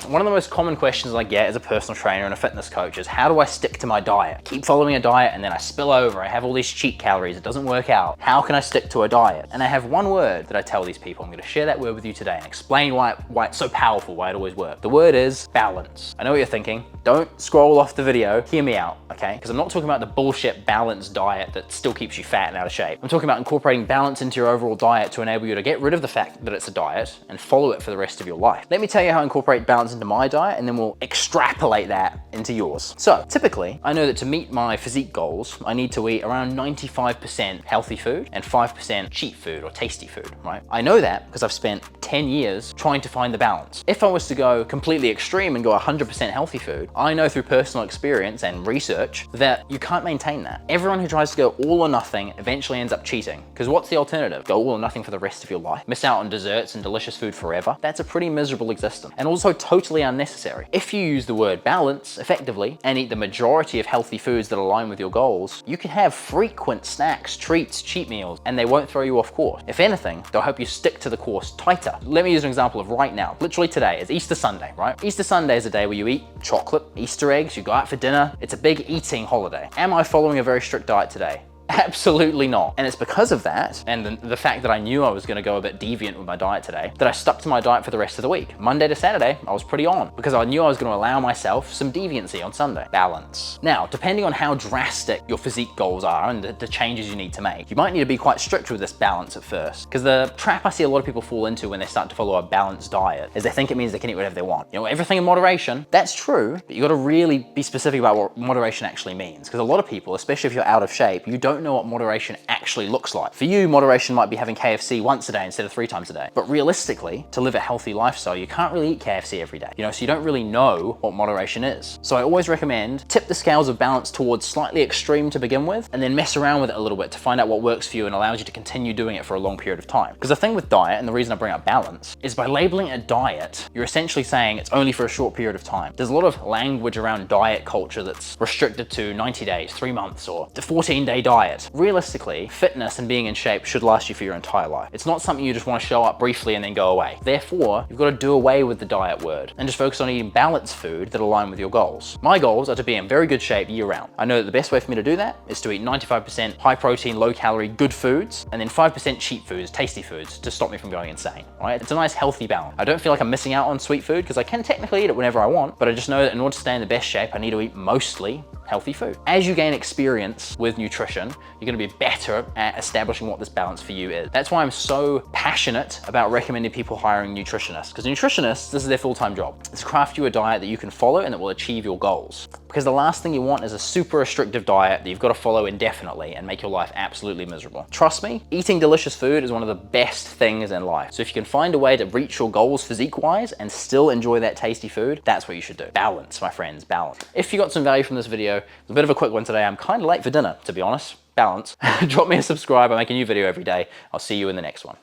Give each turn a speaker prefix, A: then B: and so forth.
A: One of the most common questions I get as a personal trainer and a fitness coach is, how do I stick to my diet? I keep following a diet and then I spill over, I have all these cheat calories, it doesn't work out. How can I stick to a diet? And I have one word that I tell these people. I'm gonna share that word with you today and explain why it's so powerful, why it always works. The word is balance. I know what you're thinking. Don't scroll off the video, hear me out, okay? Because I'm not talking about the bullshit balanced diet that still keeps you fat and out of shape. I'm talking about incorporating balance into your overall diet to enable you to get rid of the fact that it's a diet and follow it for the rest of your life. Let me tell you how I incorporate balance into my diet, and then we'll extrapolate that into yours. So typically, I know that to meet my physique goals, I need to eat around 95% healthy food and 5% cheap food or tasty food, right? I know that because I've spent 10 years trying to find the balance. If I was to go completely extreme and go 100% healthy food, I know through personal experience and research that you can't maintain that. Everyone who tries to go all or nothing eventually ends up cheating, because what's the alternative? Go all or nothing for the rest of your life? Miss out on desserts and delicious food forever? That's a pretty miserable existence, and also totally unnecessary. If you use the word balance effectively and eat the majority of healthy foods that align with your goals, you can have frequent snacks, treats, cheat meals, and they won't throw you off course. If anything, they'll help you stick to the course tighter. Let me use an example of right now. Literally today is Easter Sunday, right? Easter Sunday is a day where you eat chocolate, Easter eggs, you go out for dinner. It's a big eating holiday. Am I following a very strict diet today? Absolutely not. And it's because of that, and the fact that I knew I was gonna go a bit deviant with my diet today, that I stuck to my diet for the rest of the week. Monday to Saturday, I was pretty on, because I knew I was gonna allow myself some deviancy on Sunday. Balance. Now, depending on how drastic your physique goals are and the changes you need to make, you might need to be quite strict with this balance at first. Because the trap I see a lot of people fall into when they start to follow a balanced diet is they think it means they can eat whatever they want. You know, everything in moderation, that's true, but you gotta really be specific about what moderation actually means. Because a lot of people, especially if you're out of shape, you don't know what moderation actually looks like. For you, moderation might be having KFC once a day instead of 3 times a day. But realistically, to live a healthy lifestyle, you can't really eat KFC every day. You know, so you don't really know what moderation is. So I always recommend tip the scales of balance towards slightly extreme to begin with, and then mess around with it a little bit to find out what works for you and allows you to continue doing it for a long period of time. Because the thing with diet, and the reason I bring up balance, is by labeling it a diet, you're essentially saying it's only for a short period of time. There's a lot of language around diet culture that's restricted to 90 days, 3 months, or the 14-day diet. Realistically, fitness and being in shape should last you for your entire life. It's not something you just want to show up briefly and then go away. Therefore, you've got to do away with the diet word and just focus on eating balanced food that align with your goals. My goals are to be in very good shape year round. I know that the best way for me to do that is to eat 95% high protein, low calorie, good foods, and then 5% cheap foods, tasty foods, to stop me from going insane, right? It's a nice healthy balance. I don't feel like I'm missing out on sweet food because I can technically eat it whenever I want, but I just know that in order to stay in the best shape, I need to eat mostly healthy food. As you gain experience with nutrition, you're gonna be better at establishing what this balance for you is. That's why I'm so passionate about recommending people hiring nutritionists, because nutritionists, this is their full-time job. It's craft you a diet that you can follow and that will achieve your goals. Because the last thing you want is a super restrictive diet that you've got to follow indefinitely and make your life absolutely miserable. Trust me, eating delicious food is one of the best things in life. So if you can find a way to reach your goals physique-wise and still enjoy that tasty food, that's what you should do. Balance, my friends, balance. If you got some value from this video, it's a bit of a quick one today. I'm kind of late for dinner, to be honest. Balance. Drop me a subscribe. I make a new video every day. I'll see you in the next one.